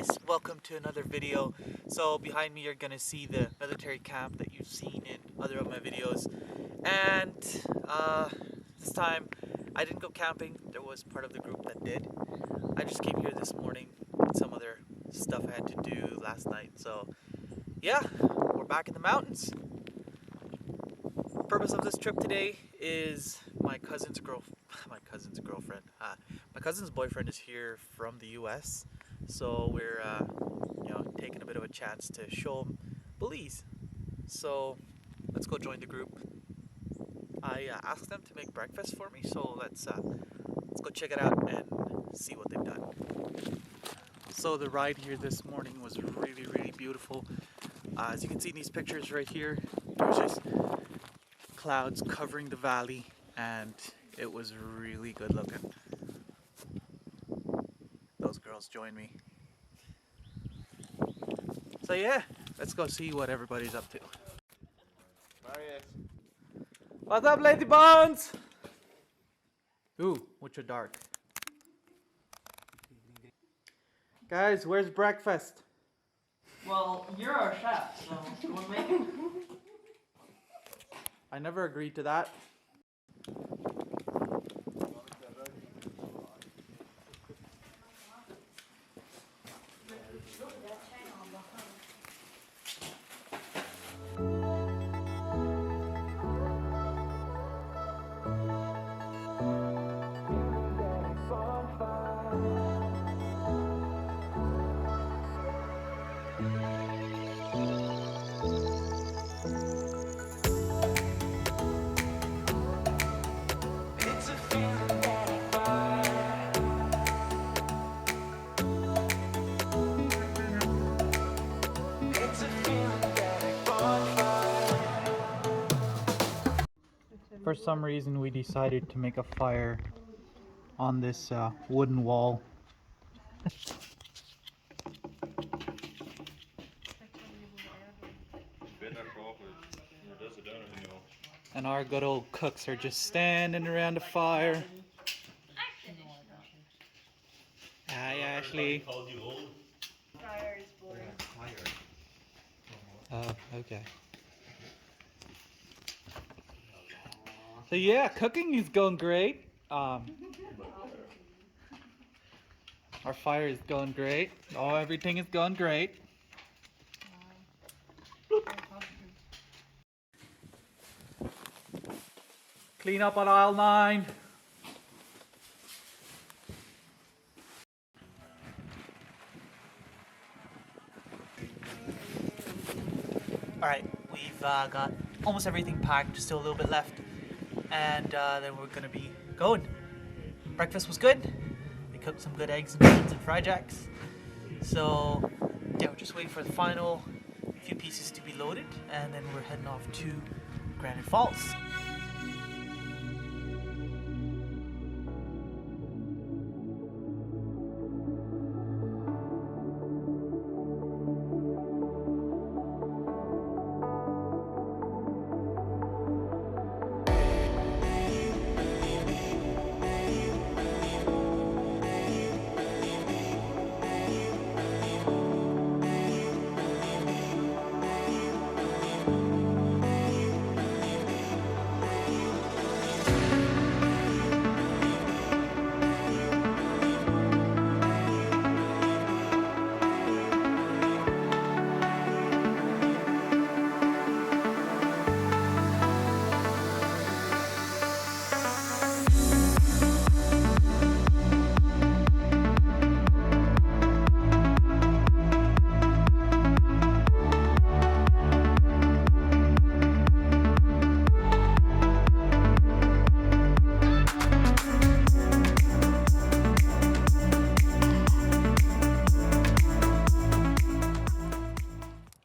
guys, welcome to another video. So behind me you're gonna see the military camp that you've seen in other of my videos, and this time I didn't go camping. There was part of the group that did. I just came here this morning with some other stuff I had to do last night. So yeah, we're back in the mountains. Purpose of this trip today is my cousin's boyfriend is here from the US, so we're taking a bit of a chance to show him Belize. So let's go join the group. I asked them to make breakfast for me, so let's go check it out and see what they've done. So the ride here this morning was really beautiful. As you can see in these pictures right here, there's just clouds covering the valley, and it was really good looking. Those girls joined me. So yeah, let's go see what everybody's up to. What's up, Lady Bones? Ooh, which are dark. Guys, where's breakfast? Well, you're our chef, so you want to make it? I never agreed to that. For some reason we decided to make a fire on this wooden wall. And our good old cooks are just standing around the fire. Hi, Ashley. Oh, okay. So yeah, cooking is going great. Our fire is going great. Oh, everything is going great. Clean up on aisle 9. Alright, we've got almost everything packed, still a little bit left, and then we're gonna be going. Breakfast was good. They cooked some good eggs and beans and fried jacks. So yeah, we're just waiting for the final few pieces to be loaded, and then we're heading off to Granite Falls.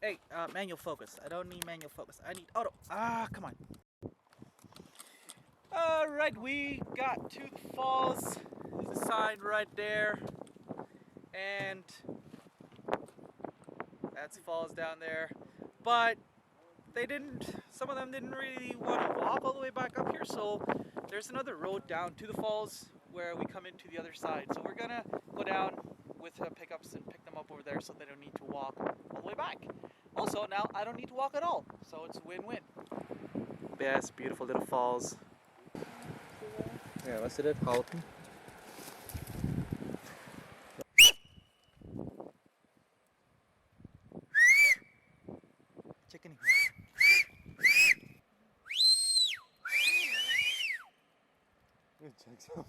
Hey, manual focus. I don't need manual focus. I need auto. Come on. Alright, we got to the falls. There's a sign right there. And that's falls down there. But some of them didn't really want to walk all the way back up here, so there's another road down to the falls where we come into the other side. So we're gonna go down with pickups and pick them up over there so they don't need to walk all the way back. Also, now I don't need to walk at all, so it's win-win. Yes, beautiful little falls. Ja, was is dit? Houten? Chicken. Check zo.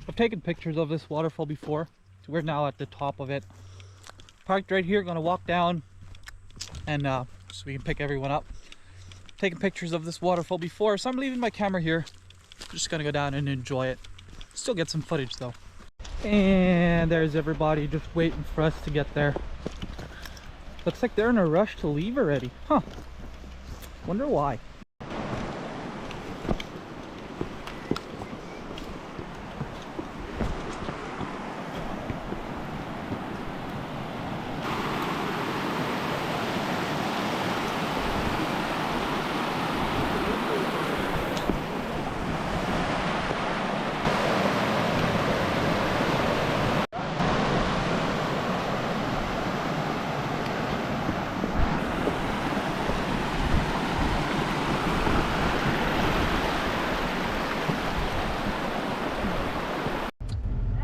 I've taken pictures of this waterfall before, so we're now at the top of it. Parked right here, gonna walk down and so we can pick everyone up. Taken pictures of this waterfall before, so I'm leaving my camera here. Just gonna go down and enjoy it. Still get some footage though. And there's everybody just waiting for us to get there. Looks like they're in a rush to leave already. Huh. Wonder why.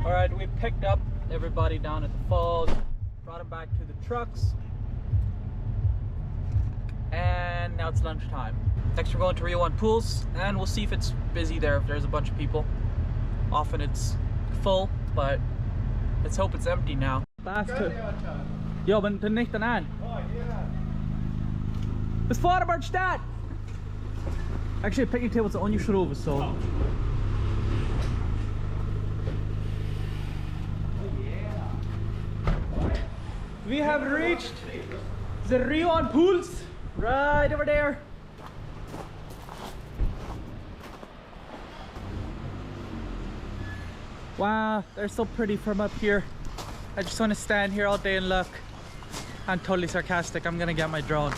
Alright, we picked up everybody down at the falls, brought them back to the trucks, and now it's lunchtime. Next we're going to Rio Pools, and we'll see if it's busy there, if there's a bunch of people. Often it's full, but let's hope it's empty now. Yo, ben nicht an. Bis Vordermann staat! Actually, a picnic table's on your shoulder, so. We have reached the Rio Pools right over there. Wow, they're so pretty from up here. I just want to stand here all day and look. I'm totally sarcastic. I'm gonna get my drone.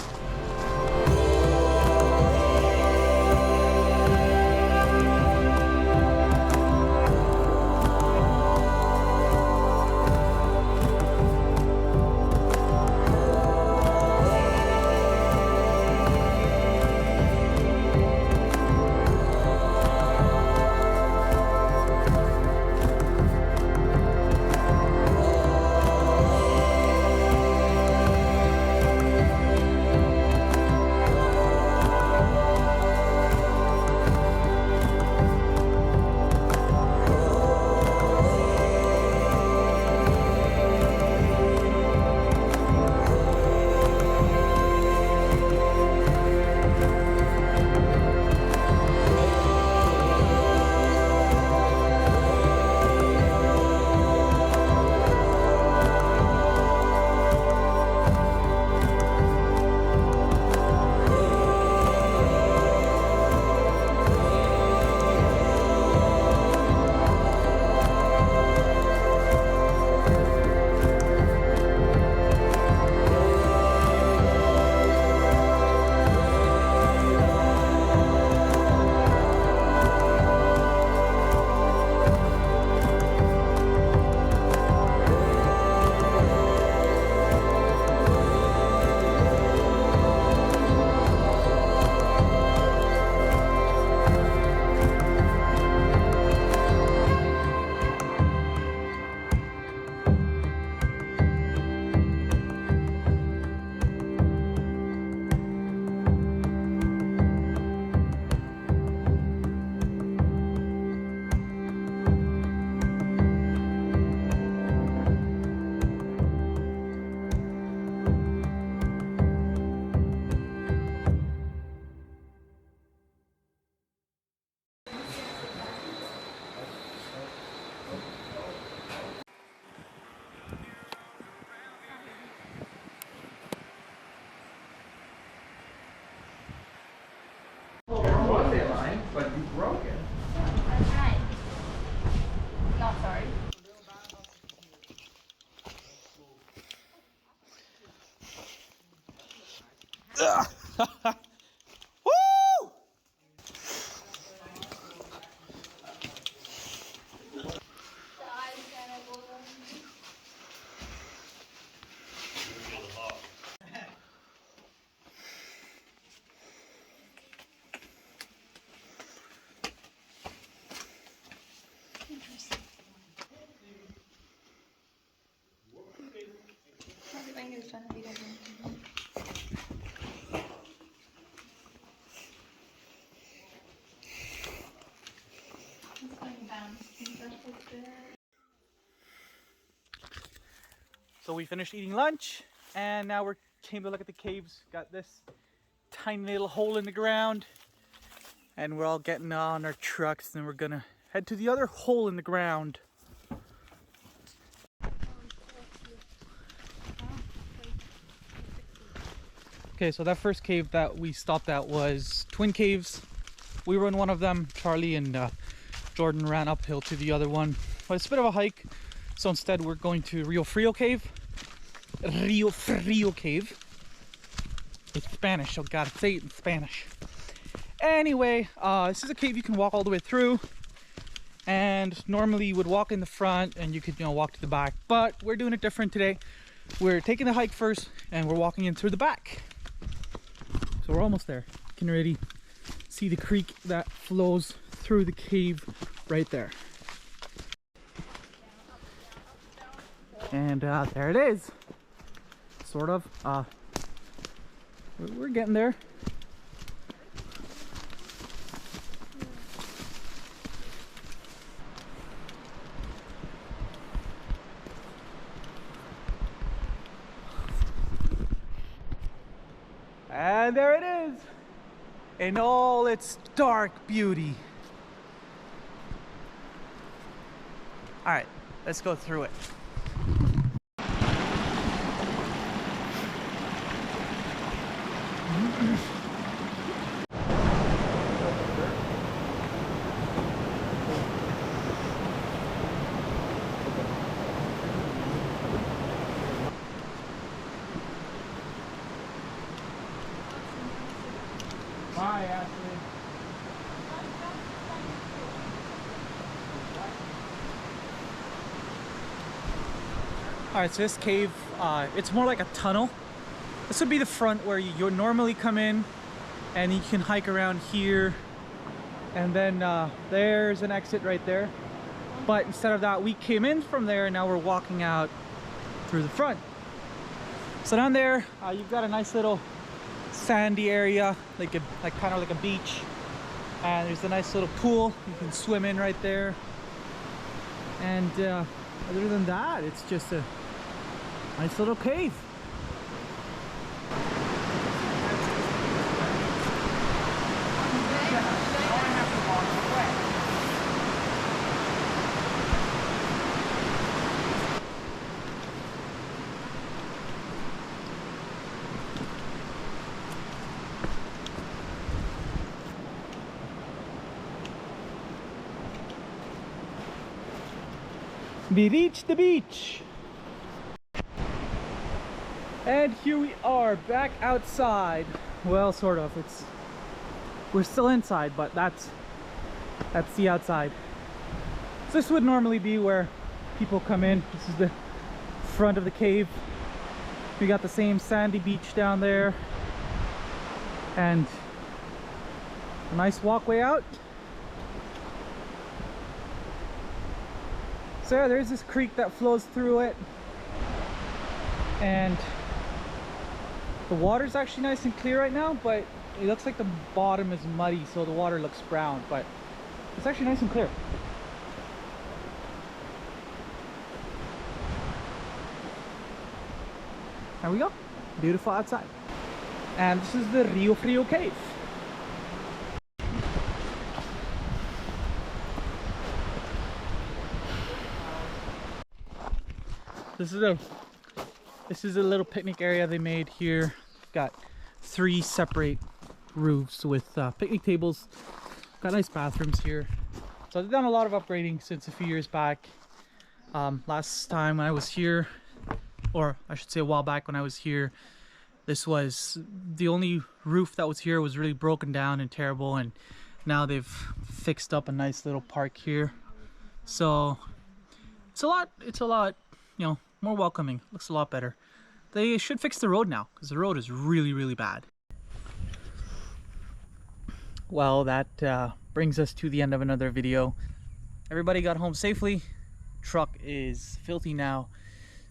Woo! Everything is trying to be different. It's going down. So we finished eating lunch and now we're came to look at the caves. Got this tiny little hole in the ground and we're all getting on our trucks and we're gonna head to the other hole in the ground. Okay, so that first cave that we stopped at was Twin Caves. We were in one of them. Charlie and Jordan ran uphill to the other one. But it's a bit of a hike, so instead we're going to Rio Frio Cave. Rio Frio Cave. It's Spanish, so gotta say it in Spanish. Anyway, this is a cave you can walk all the way through. And normally you would walk in the front and you could, walk to the back. But we're doing it different today. We're taking the hike first and we're walking in through the back. So we're almost there. You can already see the creek that flows through the cave right there. And there it is. Sort of. We're getting there. And there it is, in all its dark beauty. All right, let's go through it. Bye, Ashley. Alright, so this cave, it's more like a tunnel. This would be the front where you normally come in and you can hike around here. And then there's an exit right there. But instead of that, we came in from there and now we're walking out through the front. So down there, you've got a nice little sandy area, like kind of like a beach, and there's a nice little pool you can swim in right there. And other than that, it's just a nice little cave. We reached the beach, and here we are back outside. Well, sort of. We're still inside, but that's the outside. So this would normally be where people come in. This is the front of the cave. We got the same sandy beach down there, and a nice walkway out. So yeah, there's this creek that flows through it, and the water's actually nice and clear right now, but it looks like the bottom is muddy, so the water looks brown, but it's actually nice and clear. There we go, beautiful outside. And this is the Rio Frio cave. This is a little picnic area they made here. Got 3 separate roofs with picnic tables. Got nice bathrooms here. So they've done a lot of upgrading since a few years back. Last time when I was here, or I should say a while back when I was here, This was the only roof that was here was really broken down and terrible, and now they've fixed up a nice little park here. So it's a lot, you know, more welcoming. Looks a lot better. They should fix the road now because the road is really, really bad. Well, that brings us to the end of another video. Everybody got home safely. Truck is filthy now.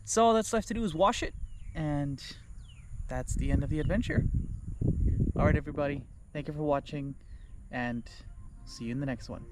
So all that's left to do is wash it, and that's the end of the adventure. Alright everybody, thank you for watching, and see you in the next one.